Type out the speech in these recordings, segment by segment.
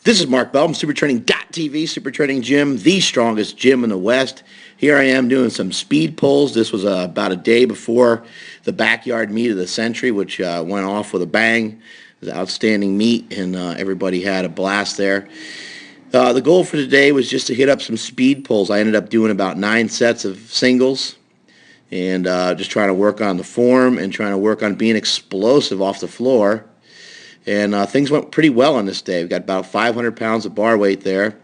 This is Mark Bell from SuperTraining.tv, Super Training Gym, the strongest gym in the West. Here I am doing some speed pulls. This was about a day before the backyard meet of the century, which went off with a bang. It was an outstanding meet, and everybody had a blast there. The goal for today was just to hit up some speed pulls. I ended up doing about 9 sets of singles and just trying to work on the form and trying to work on being explosive off the floor. And things went pretty well on this day. We've got about 500 pounds of bar weight there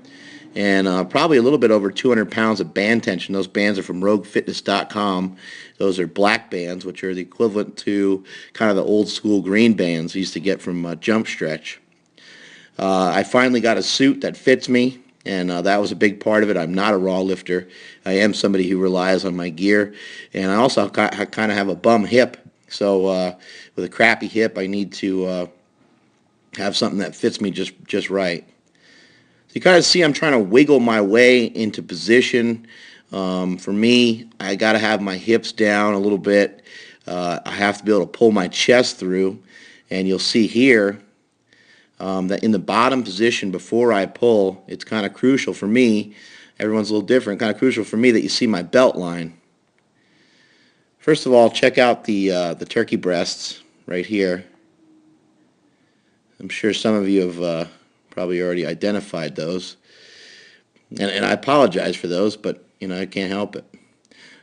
and probably a little bit over 200 pounds of band tension. Those bands are from RogueFitness.com. Those are black bands, which are the equivalent to kind of the old school green bands we used to get from Jump Stretch. I finally got a suit that fits me, and that was a big part of it. I'm not a raw lifter. I am somebody who relies on my gear, and I also kind of have a bum hip. So with a crappy hip, I need to have something that fits me just right. So you kind of see I'm trying to wiggle my way into position. For me, I got to have my hips down a little bit. I have to be able to pull my chest through, and you'll see here that in the bottom position before I pull, it's kind of crucial for me. Everyone's a little different. Kind of crucial for me that you see my belt line. First of all, check out the turkey breasts right here. I'm sure some of you have probably already identified those, and I apologize for those, but I can't help it.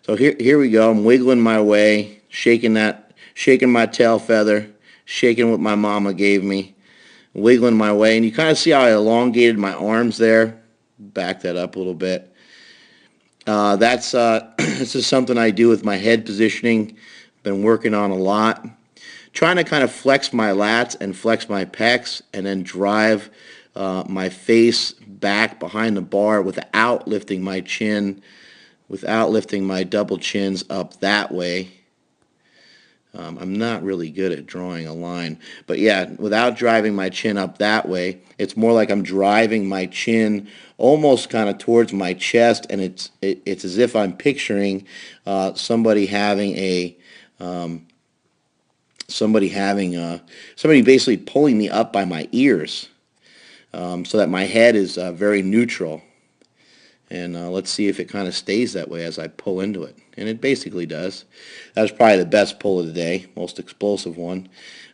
So here we go. I'm wiggling my way, shaking my tail feather, shaking what my mama gave me, wiggling my way, and you kind of see how I elongated my arms there. Back that up a little bit. This is something I do with my head positioning. Been working on a lot. Trying to kind of flex my lats and flex my pecs and then drive my face back behind the bar without lifting my chin, without lifting my double chins up that way. I'm not really good at drawing a line, but yeah, without driving my chin up that way, it's more like I'm driving my chin almost kind of towards my chest, and it's as if I'm picturing somebody basically pulling me up by my ears, so that my head is very neutral. And let's see if it kind of stays that way as I pull into it. And it basically does. That was probably the best pull of the day, most explosive one.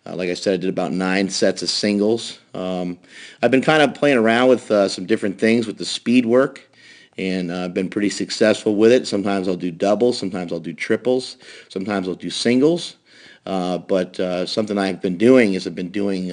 Like I said, I did about 9 sets of singles. I've been kind of playing around with some different things with the speed work, and I've been pretty successful with it. Sometimes I'll do doubles, sometimes I'll do triples, sometimes I'll do singles. But something I've been doing is I've been doing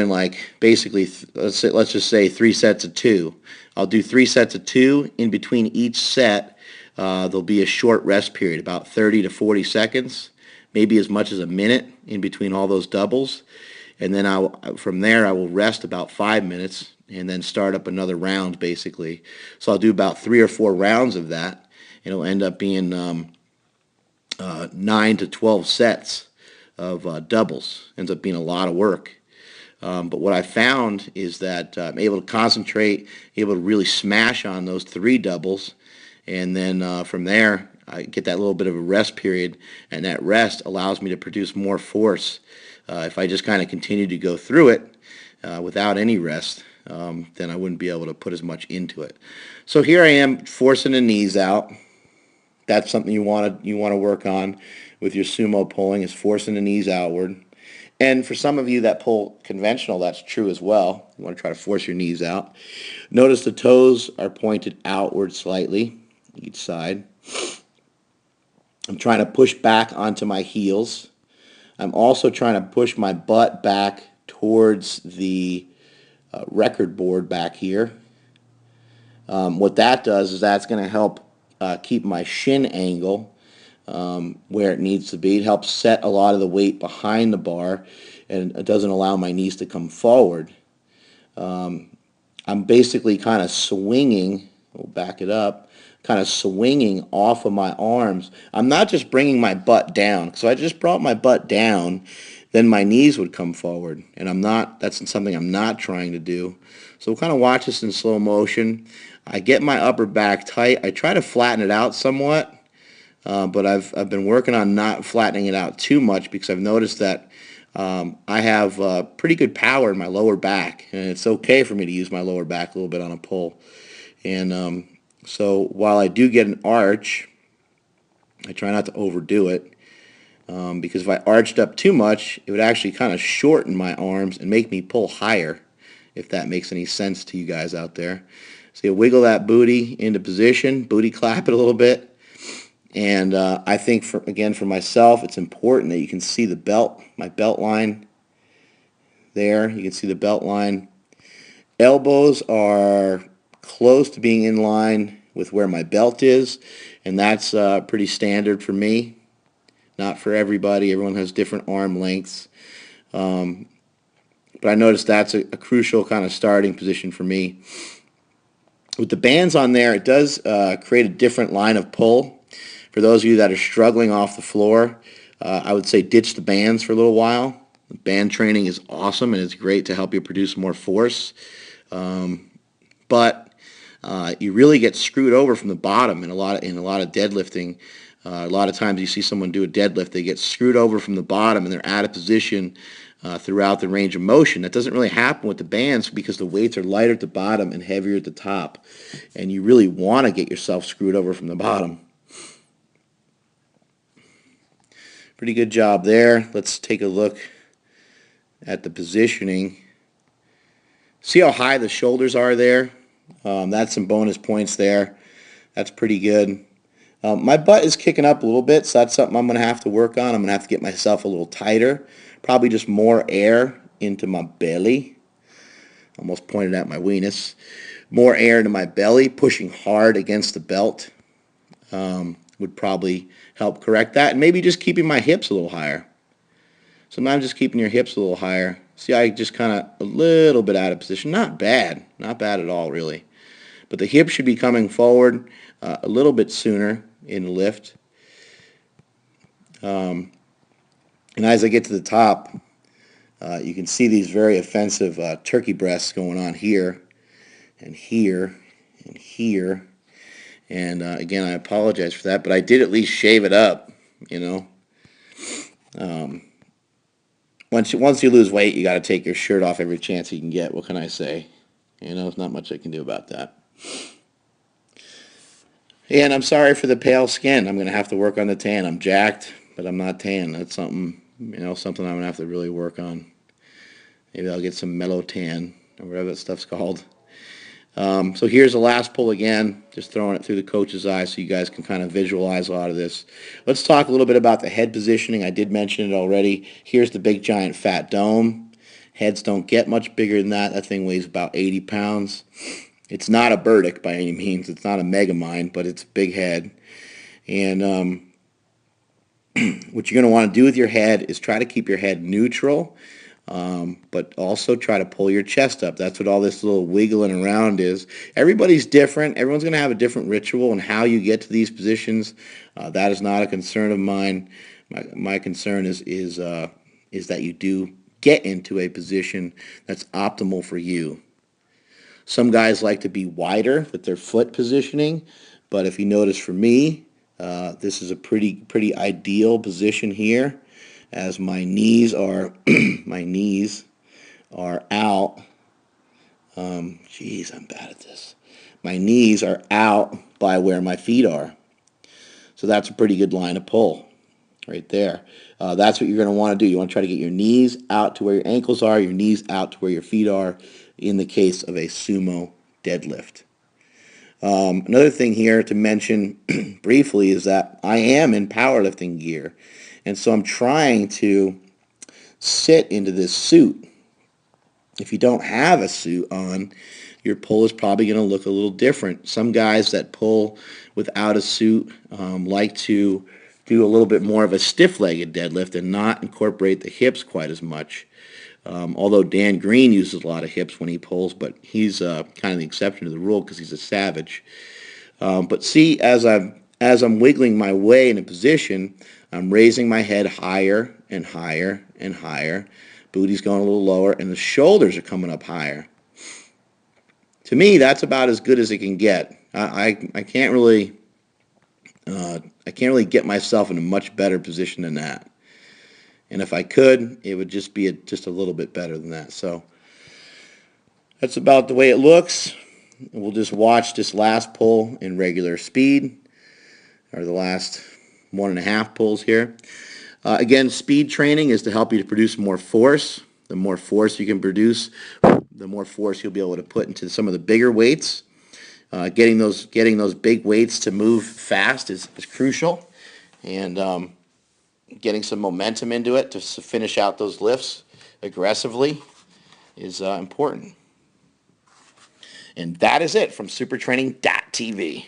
like basically let's just say 3 sets of 2. I'll do 3 sets of 2. In between each set, there'll be a short rest period, about 30 to 40 seconds, maybe as much as a minute in between all those doubles. And then from there I will rest about 5 minutes and then start up another round basically. So I'll do about 3 or 4 rounds of that, and it'll end up being 9 to 12 sets of doubles. Ends up being a lot of work. But what I found is that I'm able to concentrate, able to really smash on those 3 doubles, and then from there I get that little bit of a rest period, and that rest allows me to produce more force. If I just kind of continue to go through it without any rest, then I wouldn't be able to put as much into it. So here I am forcing the knees out. That's something you want to work on with your sumo pulling, is forcing the knees outward. And for some of you that pull conventional, that's true as well. You want to try to force your knees out. Notice the toes are pointed outward slightly, each side. I'm trying to push back onto my heels. I'm also trying to push my butt back towards the record board back here. What that does is that's going to help keep my shin angle where it needs to be. It helps set a lot of the weight behind the bar, and it doesn't allow my knees to come forward. I'm basically kind of swinging, we'll back it up, kind of swinging off of my arms. I'm not just bringing my butt down. So I just brought my butt down, then my knees would come forward, and that's something I'm not trying to do. So we'll kind of watch this in slow motion. I get my upper back tight. I try to flatten it out somewhat, but I've been working on not flattening it out too much, because I've noticed that I have pretty good power in my lower back, and it's okay for me to use my lower back a little bit on a pull. And so while I do get an arch, I try not to overdo it, because if I arched up too much, it would actually kind of shorten my arms and make me pull higher, if that makes any sense to you guys out there. So you wiggle that booty into position, booty clap it a little bit. And I think, for myself, it's important that you can see the belt, my belt line there. You can see the belt line. Elbows are close to being in line with where my belt is, and that's pretty standard for me. Not for everybody. Everyone has different arm lengths. But I noticed that's a crucial kind of starting position for me. With the bands on there, it does create a different line of pull. For those of you that are struggling off the floor, I would say ditch the bands for a little while. Band training is awesome, and it's great to help you produce more force. But you really get screwed over from the bottom in a lot of deadlifting. A lot of times you see someone do a deadlift, they get screwed over from the bottom, and they're out of position throughout the range of motion. That doesn't really happen with the bands because the weights are lighter at the bottom and heavier at the top. And you really want to get yourself screwed over from the bottom. Pretty good job there. Let's take a look at the positioning. See how high the shoulders are there? That's some bonus points there. That's pretty good. My butt is kicking up a little bit, so that's something I'm going to have to work on. I'm going to have to get myself a little tighter. Probably just more air into my belly. Almost pointed at my weenus. More air into my belly, pushing hard against the belt would probably help correct that. And maybe just keeping my hips a little higher. Sometimes just keeping your hips a little higher. See, I just kind of a little bit out of position. Not bad. Not bad at all, really. But the hips should be coming forward a little bit sooner in the lift. And as I get to the top, you can see these very offensive turkey breasts going on here and here and here. And again, I apologize for that, but I did at least shave it up, you know. Once you lose weight, you got to take your shirt off every chance you can get. What can I say? You know, there's not much I can do about that. And I'm sorry for the pale skin. I'm going to have to work on the tan. I'm jacked, but I'm not tan. That's something I'm going to have to really work on. Maybe I'll get some mellow tan or whatever that stuff's called. So here's the last pull again, just throwing it through the coach's eyes so you guys can kind of visualize a lot of this. Let's talk a little bit about the head positioning. I did mention it already. Here's the big giant fat dome. Heads don't get much bigger than that. That thing weighs about 80 pounds. It's not a Burdick by any means. It's not a Megamind, but it's a big head. And what you're going to want to do with your head is try to keep your head neutral, but also try to pull your chest up. That's what all this little wiggling around is. Everybody's different. Everyone's going to have a different ritual and how you get to these positions. That is not a concern of mine. My concern is that you do get into a position that's optimal for you. Some guys like to be wider with their foot positioning, but if you notice for me, this is a pretty ideal position here, as my knees are out. Geez, I'm bad at this. My knees are out by where my feet are, so that's a pretty good line to pull, right there. That's what you're going to want to do. You want to try to get your knees out to where your ankles are, your knees out to where your feet are, in the case of a sumo deadlift. Another thing here to mention briefly is that I am in powerlifting gear, and so I'm trying to sit into this suit. If you don't have a suit on, your pull is probably going to look a little different. Some guys that pull without a suit like to do a little bit more of a stiff-legged deadlift and not incorporate the hips quite as much. Although Dan Green uses a lot of hips when he pulls, but he's kind of the exception to the rule because he's a savage. But see, as I'm wiggling my way in a position, I'm raising my head higher and higher and higher. Booty's going a little lower, and the shoulders are coming up higher. To me, that's about as good as it can get. I can't really get myself in a much better position than that. And if I could, it would just be just a little bit better than that. So that's about the way it looks. We'll just watch this last pull in regular speed, or the last 1.5 pulls here. Again, speed training is to help you to produce more force. The more force you can produce, the more force you'll be able to put into some of the bigger weights. Getting those big weights to move fast is crucial, and getting some momentum into it to finish out those lifts aggressively is important. And that is it from supertraining.tv.